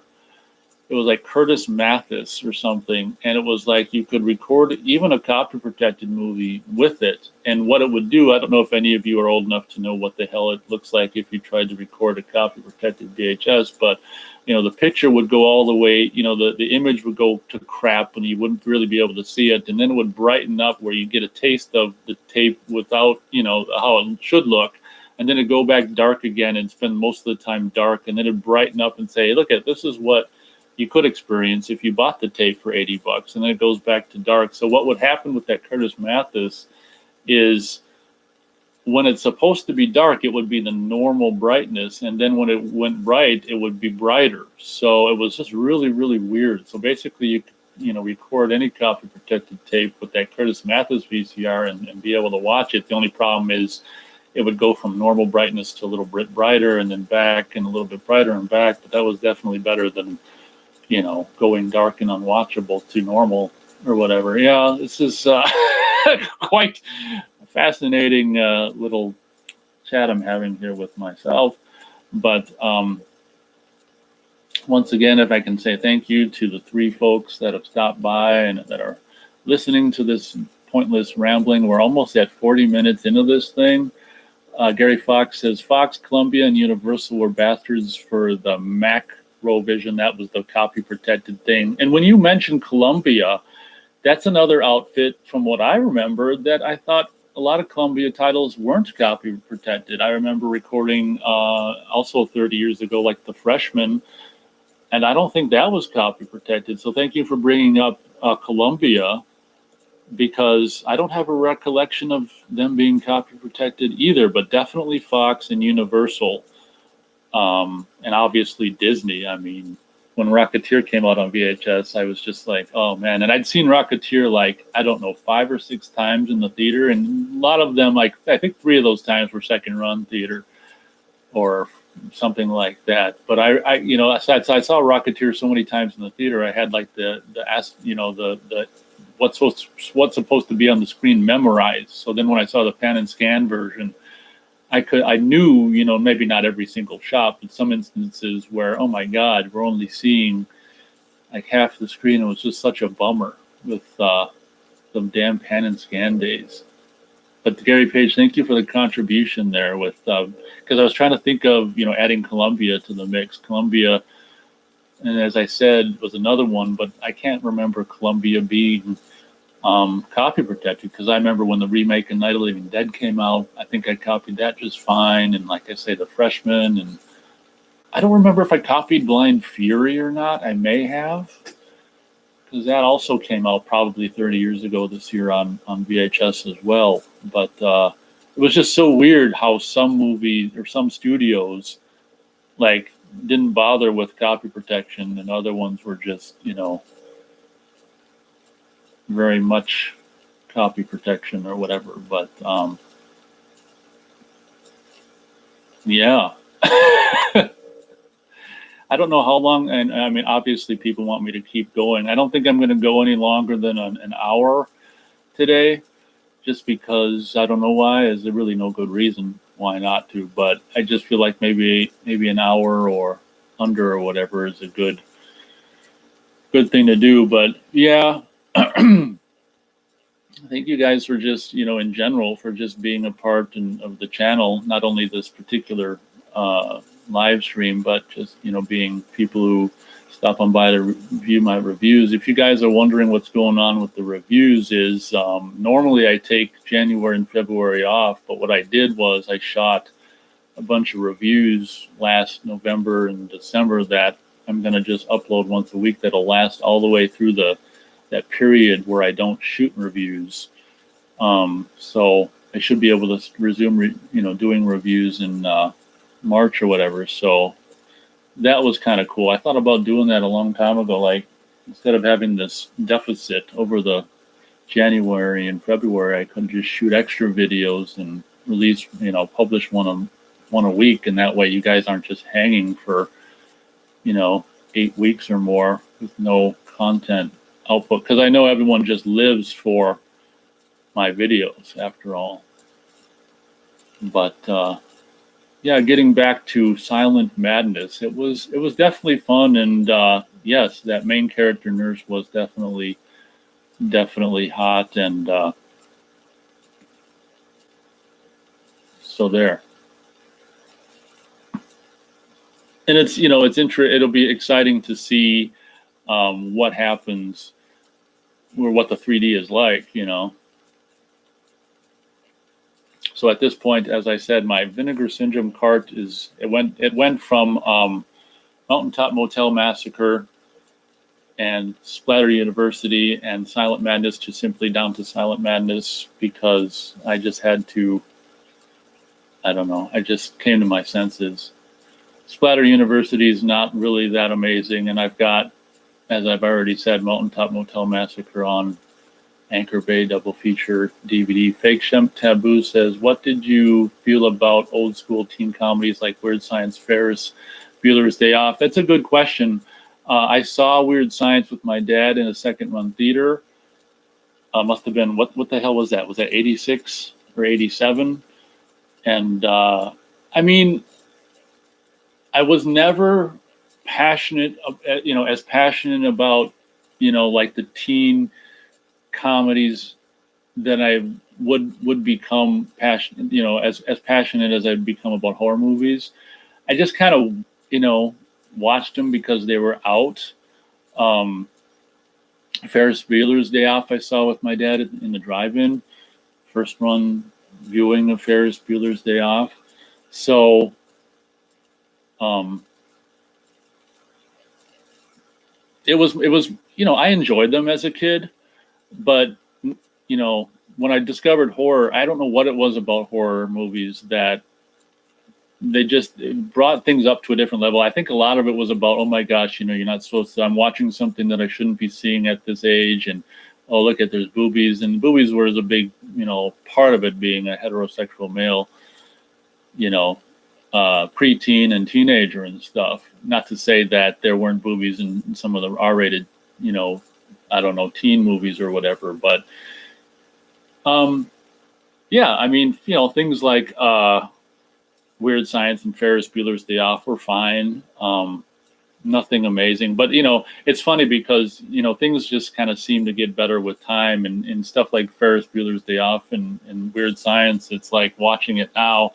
It was like Curtis Mathis or something. And it was like you could record even a copy protected movie with it. And what it would do, I don't know if any of you are old enough to know what the hell it looks like if you tried to record a copy protected VHS, but you know, the picture would go all the way, you know, the image would go to crap and you wouldn't really be able to see it. And then it would brighten up where you get a taste of the tape without, you know, how it should look. And then it'd go back dark again and spend most of the time dark. And then it'd brighten up and say, hey, look at this is what you could experience if you bought the tape for $80. And then it goes back to dark. So what would happen with that Curtis Mathis is when it's supposed to be dark, it would be the normal brightness. And then when it went bright, it would be brighter. So it was just really, really weird. So basically, you know, record any copy protected tape with that Curtis Mathis VCR and be able to watch it. The only problem is it would go from normal brightness to a little bit brighter and then back and a little bit brighter and back. But that was definitely better than, you know, going dark and unwatchable to normal or whatever. Yeah, this is quite a fascinating little chat I'm having here with myself. But once again, if I can say thank you to the 3 folks that have stopped by and that are listening to this pointless rambling. We're almost at 40 minutes into this thing. Gary Fox says, Fox, Columbia, and Universal were bastards for the Macrovision. That was the copy protected thing. And when you mentioned Columbia, that's another outfit from what I remember that I thought a lot of Columbia titles weren't copy protected. I remember recording also 30 years ago, like The Freshman, and I don't think that was copy protected. So thank you for bringing up Columbia, because I don't have a recollection of them being copy protected either, but definitely Fox and Universal, and obviously Disney. I mean, when Rocketeer came out on VHS, I was just like, oh man. And I'd seen Rocketeer like, I don't know, 5 or 6 times in the theater. And a lot of them, like, I think 3 of those times were second run theater or something like that. But I you know, I saw Rocketeer so many times in the theater. I had like the what's supposed to be on the screen memorized. So then when I saw the pan and scan version, I knew, you know, maybe not every single shot, but some instances where, oh my God, we're only seeing like half the screen. It was just such a bummer with some damn pan and scan days. But Gary Page, thank you for the contribution there with, because I was trying to think of, you know, adding Columbia to the mix. Columbia, and as I said, was another one, but I can't remember Columbia being copy protected, because I remember when the remake of Night of the Living Dead came out, I think I copied that just fine. And like I say, The Freshman, and I don't remember if I copied Blind Fury or not. I may have, because that also came out probably 30 years ago this year on VHS as well. But it was just so weird how some movies or some studios like didn't bother with copy protection, and other ones were just, you know, very much copy protection or whatever. But yeah. I don't know how long, and I mean, obviously people want me to keep going. I don't think I'm going to go any longer than an hour today, just because I don't know why. Is there really no good reason why not to? But I just feel like maybe an hour or under or whatever is a good thing to do. But yeah, thank you guys for just, you know, in general, for just being a part of the channel, not only this particular live stream, but just, you know, being people who stop on by to review my reviews. If you guys are wondering what's going on with the reviews, is normally I take January and February off, but what I did was I shot a bunch of reviews last November and December that I'm going to just upload once a week. That'll last all the way through that period where I don't shoot reviews. So I should be able to resume, you know, doing reviews in March or whatever. So that was kind of cool. I thought about doing that a long time ago. Like, instead of having this deficit over the January and February, I could just shoot extra videos and release, you know, publish one a week. And that way you guys aren't just hanging for, you know, 8 weeks or more with no content output. Because I know everyone just lives for my videos after all. But yeah, getting back to Silent Madness, it was definitely fun. And yes, that main character nurse was definitely hot. And so there. And it's, you know, it'll be exciting to see what happens, or what the 3D is like, you know. So at this point, as I said, my Vinegar Syndrome cart it went from Mountaintop Motel Massacre and Splatter University and Silent Madness to simply down to Silent Madness, because I just had to, I don't know, I just came to my senses. Splatter University is not really that amazing, and I've got, as I've already said, Mountaintop Motel Massacre on Anchor Bay double feature DVD. Fake Shemp Taboo says, what did you feel about old school teen comedies like Weird Science, Ferris Bueller's Day Off? That's a good question. I saw Weird Science with my dad in a second run theater. Must have been, what the hell was that? Was that 86 or 87? And I mean, I was never passionate, you know, as passionate about, you know, like the teen comedies that I would become passionate, you know, as passionate as I'd become about horror movies. I just kind of, you know, watched them because they were out. Ferris Bueller's Day Off I saw with my dad in the drive-in, first run viewing of Ferris Bueller's Day Off. So it was, you know, I enjoyed them as a kid, but, you know, when I discovered horror, I don't know what it was about horror movies that they just brought things up to a different level. I think a lot of it was about, oh my gosh, you know, you're not supposed to, I'm watching something that I shouldn't be seeing at this age. And, oh, look at, there's boobies. And boobies was a big, you know, part of it being a heterosexual male, you know, preteen and teenager and stuff. Not to say that there weren't boobies in some of the R-rated, you know, I don't know, teen movies or whatever. But, yeah, I mean, you know, things like, Weird Science and Ferris Bueller's Day Off were fine. Nothing amazing, but you know, it's funny because you know things just kind of seem to get better with time, and stuff like Ferris Bueller's Day Off and Weird Science. It's like watching it now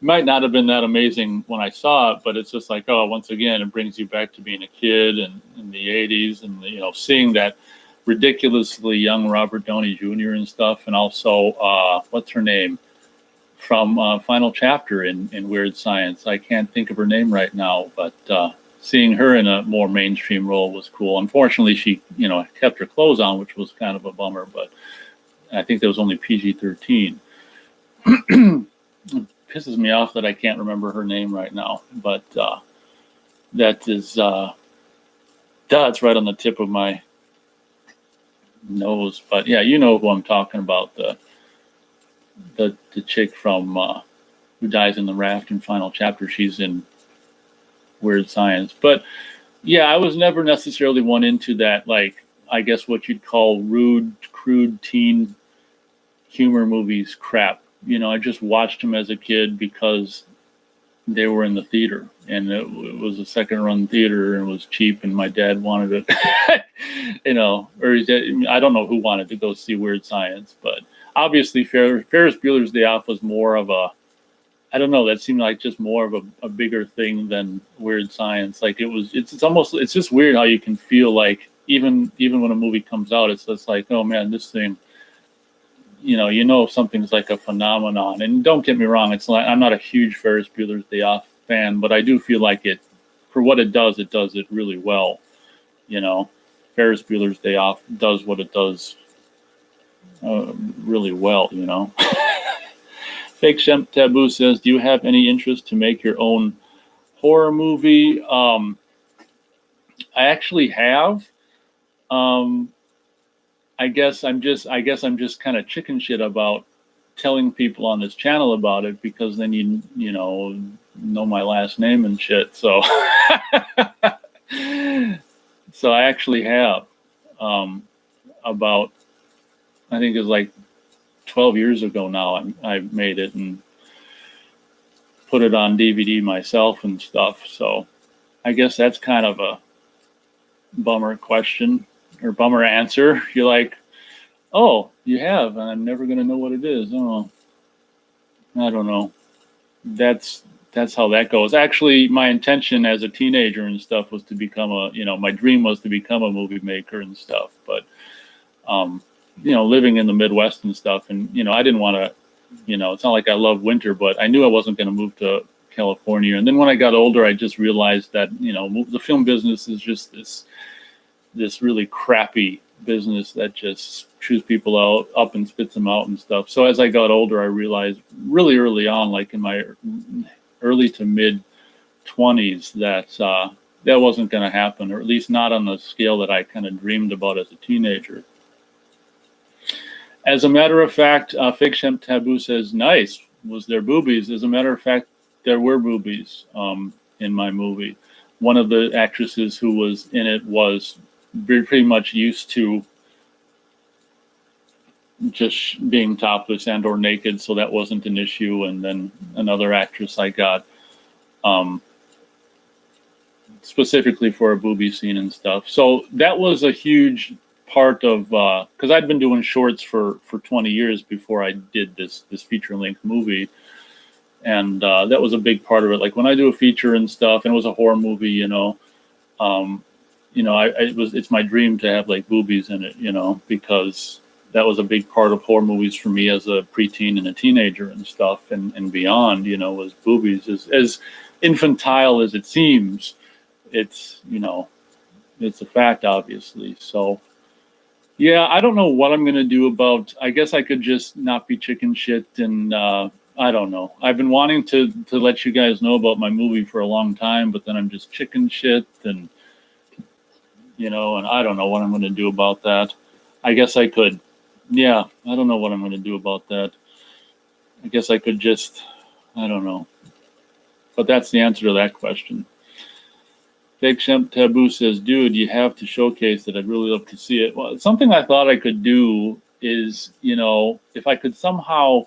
might not have been that amazing when I saw it, but it's just like, oh, once again, it brings you back to being a kid and in the '80s, and you know, seeing that ridiculously young Robert Downey Jr. and stuff, and also what's her name? From Final Chapter in Weird Science. I can't think of her name right now, but seeing her in a more mainstream role was cool. Unfortunately, she, you know, kept her clothes on, which was kind of a bummer, but I think that was only PG-13. It pisses me off that I can't remember her name right now, but that is, that's right on the tip of my nose. But yeah, you know who I'm talking about, the chick from who dies in the raft in Final Chapter. She's in Weird Science. But yeah, I was never necessarily one into that, like, I guess what you'd call rude, crude teen humor movies crap. You know, I just watched them as a kid because they were in the theater, and it was a second run theater, and it was cheap, and my dad wanted it. You know, or I don't know who wanted to go see Weird Science, but obviously Ferris Bueller's Day Off was more of a, I don't know, that seemed like just more of a bigger thing than Weird Science. Like it's almost, it's just weird how you can feel like even when a movie comes out, it's just like, oh man, this thing, you know, something's like a phenomenon. And don't get me wrong, it's like, I'm not a huge Ferris Bueller's Day Off fan, but I do feel like it, for what it does it really well. You know, Ferris Bueller's Day Off does what it does really well, you know. Fake Shemp Taboo says, do you have any interest to make your own horror movie? I actually have. I guess I'm just kind of chicken shit about telling people on this channel about it, because then you know my last name and shit. So so I actually have about, I think it was like 12 years ago now, I made it and put it on DVD myself and stuff. So I guess that's kind of a bummer question or bummer answer. You're like, oh, you have, and I'm never going to know what it is. Oh, I don't know. That's how that goes. Actually, my intention as a teenager and stuff was to become my dream was to become a movie maker and stuff. But, living in the Midwest and stuff, and, I didn't want to, it's not like I love winter, but I knew I wasn't going to move to California. And then when I got older, I just realized that, the film business is just this really crappy business that just chews people up and spits them out and stuff. So as I got older, I realized really early on, like in my early to mid 20s, that that wasn't going to happen, or at least not on the scale that I kind of dreamed about as a teenager. As a matter of fact, Fake Shemp Taboo says, nice. Was there boobies? As a matter of fact, there were boobies in my movie. One of the actresses who was in it was pretty much used to just being topless and or naked, so that wasn't an issue. And then another actress I got specifically for a boobie scene and stuff. So that was a huge part of, because I'd been doing shorts for 20 years before I did this feature-length movie. And that was a big part of it. Like when I do a feature and stuff, and it was a horror movie, it's my dream to have like boobies in it, because that was a big part of horror movies for me as a preteen and a teenager and stuff, and beyond, was boobies. As infantile as it seems, it's a fact, obviously. So Yeah, I don't know what I'm gonna do about. I guess I could just not be chicken shit, and I don't know. I've been wanting to let you guys know about my movie for a long time, but then I'm just chicken shit, and and I don't know what I'm gonna do about that. I guess I could. Yeah, I don't know what I'm gonna do about that. I guess I could just. I don't know. But that's the answer to that question. Fake Shemp Taboo says, dude, you have to showcase it. I'd really love to see it. Well, something I thought I could do is, if I could somehow,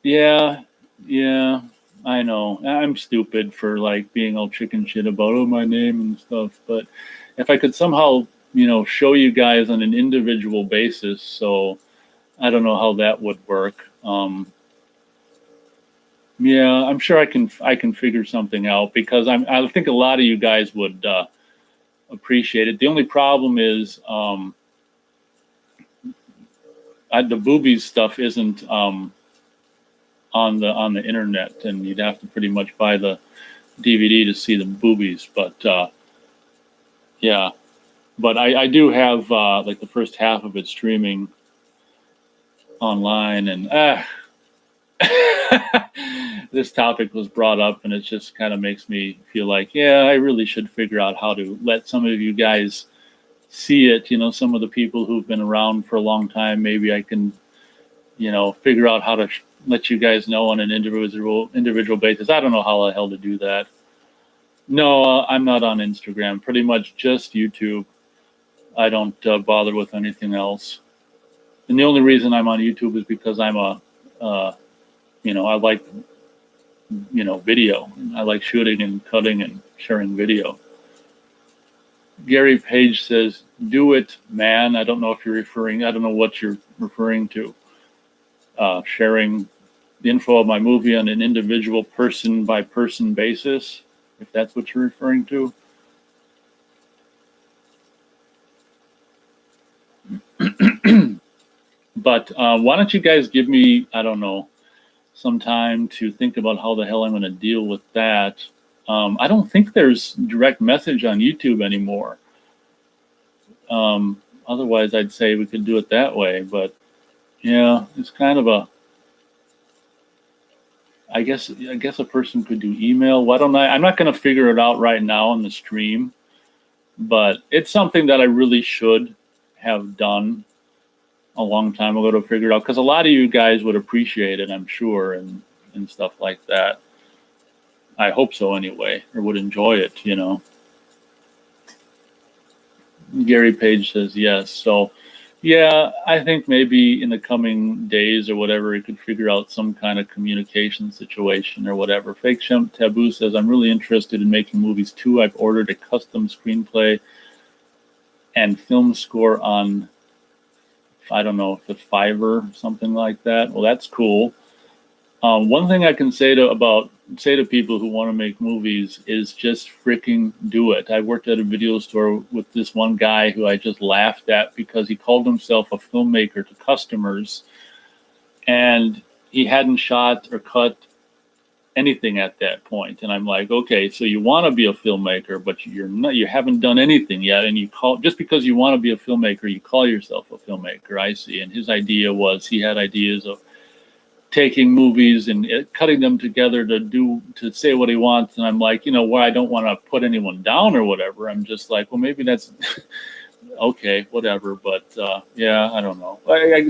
yeah, yeah, I know. I'm stupid for like being all chicken shit about, oh, my name and stuff. But if I could somehow, show you guys on an individual basis, so I don't know how that would work. Yeah, I'm sure I can figure something out because I think a lot of you guys would appreciate it. The only problem is the boobies stuff isn't on the internet, and you'd have to pretty much buy the DVD to see the boobies. But yeah, but I do have like the first half of it streaming online, and this topic was brought up, and it just kind of makes me feel like, yeah, I really should figure out how to let some of you guys see it. Some of the people who've been around for a long time, maybe I can, figure out how to let you guys know on an individual basis. I don't know how the hell to do that. No, I'm not on Instagram. Pretty much just YouTube. I don't bother with anything else. And the only reason I'm on YouTube is because I'm I like, video. I like shooting and cutting and sharing video. Gary Page says, do it, man. I don't know if you're referring, I don't know what you're referring to. Sharing the info of my movie on an individual person by person basis, if that's what you're referring to. But why don't you guys give me, I don't know, some time to think about how the hell I'm going to deal with that. I don't think there's direct message on YouTube anymore. Otherwise, I'd say we could do it that way. But yeah, it's kind of a. I guess a person could do email. Why don't I? I'm not going to figure it out right now on the stream, but it's something that I really should have done a long time ago to figure it out, because a lot of you guys would appreciate it, I'm sure, and stuff like that. I hope so anyway, or would enjoy it, Gary Page says yes. So yeah, I think maybe in the coming days or whatever, we could figure out some kind of communication situation or whatever. Fake Shemp Taboo says, I'm really interested in making movies too. I've ordered a custom screenplay and film score on, I don't know, the Fiverr, something like that. Well, that's cool. One thing I can say to people who want to make movies is just freaking do it. I worked at a video store with this one guy who I just laughed at because he called himself a filmmaker to customers, and he hadn't shot or cut anything at that point. And I'm like, okay, so you want to be a filmmaker, but you haven't done anything yet, and just because you want to be a filmmaker, you call yourself a filmmaker. I see. And his idea was, he had ideas of taking movies and cutting them together to say what he wants. And I'm like, why I don't want to put anyone down or whatever. I'm just like, well, maybe that's okay, whatever. But yeah, I don't know.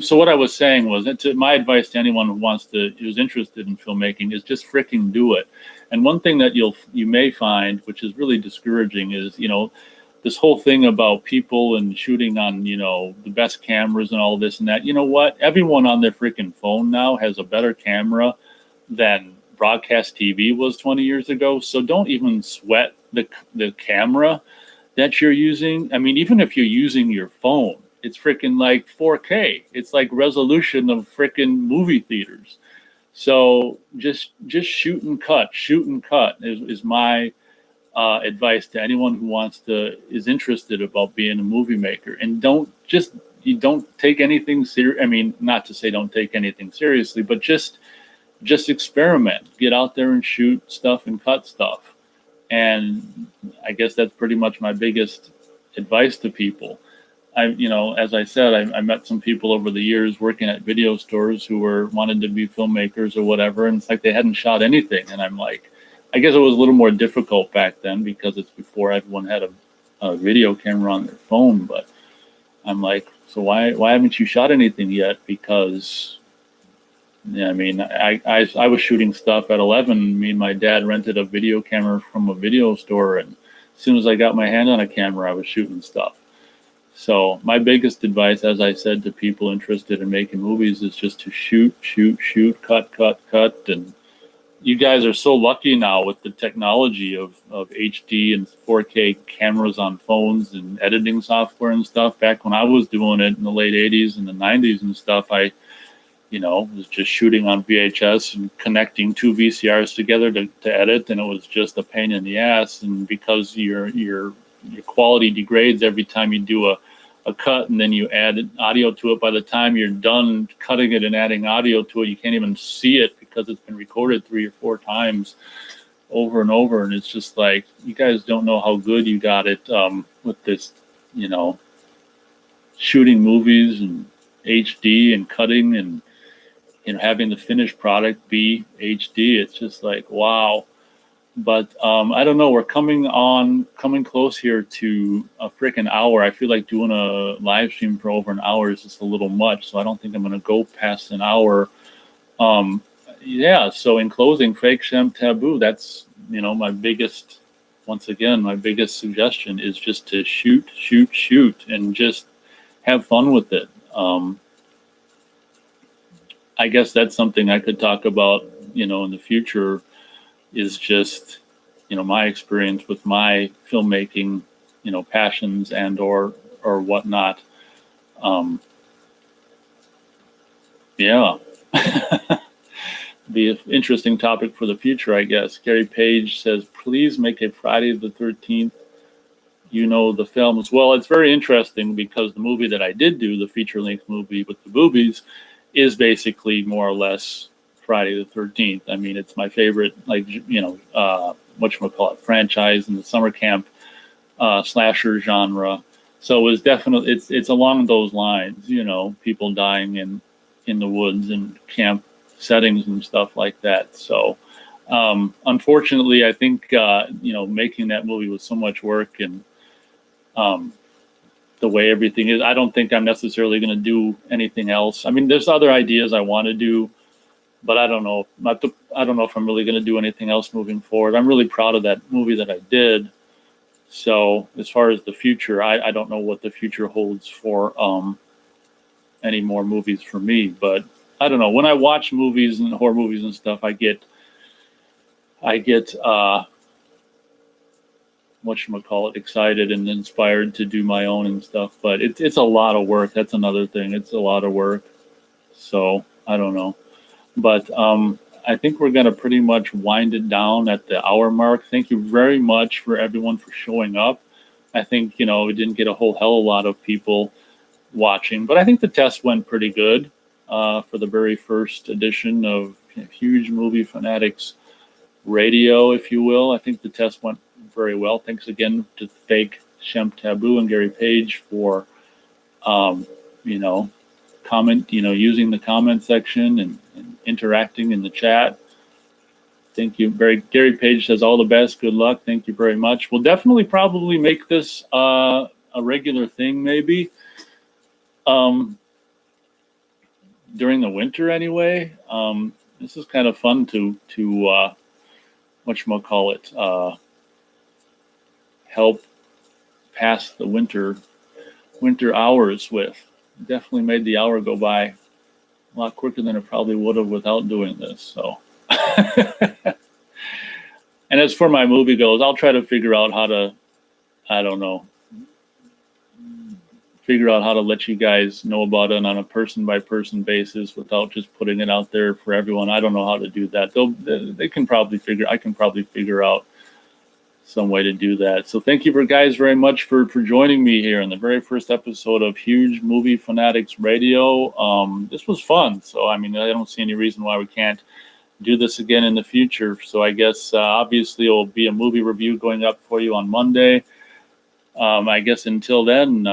So what I was saying was that my advice to anyone who's interested in filmmaking is just freaking do it. And one thing that you may find, which is really discouraging, is this whole thing about people and shooting on, the best cameras and all this and that. You know what? Everyone on their freaking phone now has a better camera than broadcast TV was 20 years ago. So don't even sweat the camera that you're using. I mean, even if you're using your phone, it's freaking like 4K. It's like resolution of freaking movie theaters. So just shoot and cut is my advice to anyone who is interested about being a movie maker. And don't take anything serious. I mean, not to say don't take anything seriously, but just experiment. Get out there and shoot stuff and cut stuff. And I guess that's pretty much my biggest advice to people. as I said, I met some people over the years working at video stores who wanted to be filmmakers or whatever, and it's like they hadn't shot anything. And I'm like, I guess it was a little more difficult back then because it's before everyone had a video camera on their phone. But I'm like, so why haven't you shot anything yet? Because yeah, I mean, I was shooting stuff at 11. Me and my dad rented a video camera from a video store, and as soon as I got my hand on a camera, I was shooting stuff. So my biggest advice, as I said to people interested in making movies, is just to shoot, cut, and you guys are so lucky now with the technology of HD and 4K cameras on phones and editing software and stuff. Back when I was doing it in the late 80s and the 90s and stuff, I was just shooting on VHS and connecting two VCRs together to edit, and it was just a pain in the ass. And because your quality degrades every time you do a cut, and then you add audio to it, by the time you're done cutting it and adding audio to it, you can't even see it because it's been recorded 3 or 4 times over and over. And it's just like, you guys don't know how good you got it with this, shooting movies and HD and cutting and having the finished product be HD. It's just like, wow. But I don't know. We're coming close here to a freaking hour. I feel like doing a live stream for over an hour is just a little much. So I don't think I'm going to go past an hour. Yeah. So in closing, fake, sham, taboo. That's my biggest suggestion is just to shoot, and just have fun with it. I guess that's something I could talk about, in the future. Is just, my experience with my filmmaking, passions and or whatnot. Yeah. Be an interesting topic for the future, I guess. Gary Page says, please make a Friday the 13th, the films. Well, it's very interesting because the movie that I did do, the feature-length movie with the boobies, is basically more or less Friday the 13th. I mean, it's my favorite, franchise in the summer camp slasher genre. So it was definitely, it's along those lines, people dying in the woods and camp settings and stuff like that. So unfortunately, I think, making that movie was so much work, and the way everything is, I don't think I'm necessarily going to do anything else. I mean, there's other ideas I want to do, but I don't know. I don't know if I'm really going to do anything else moving forward. I'm really proud of that movie that I did. So as far as the future, I don't know what the future holds for any more movies for me. But I don't know. When I watch movies and horror movies and stuff, I get excited and inspired to do my own and stuff. But it's a lot of work. That's another thing. It's a lot of work. So I don't know. But I think we're going to pretty much wind it down at the hour mark. Thank you very much for everyone for showing up. I think, we didn't get a whole hell of a lot of people watching, but I think the test went pretty good for the very first edition of Huge Movie Fanatics Radio, if you will. I think the test went very well. Thanks again to Fake, Shem Taboo, and Gary Page for, comment, using the comment section and interacting in the chat. Thank you. Gary Page says all the best. Good luck. Thank you very much. We'll definitely probably make this a regular thing, maybe during the winter anyway. This is kind of fun to help pass the winter hours with. Definitely made the hour go by a lot quicker than it probably would have without doing this. So, and as for my movie goes, I'll try to figure out how to, figure out how to let you guys know about it on a person by person basis without just putting it out there for everyone. I don't know how to do that. I can probably figure out some way to do that. So thank you guys very much for joining me here in the very first episode of Huge Movie Fanatics Radio. This was fun. So, I mean, I don't see any reason why we can't do this again in the future. So I guess, obviously, it will be a movie review going up for you on Monday. I guess until then,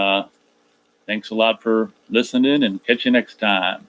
Thanks a lot for listening, and catch you next time.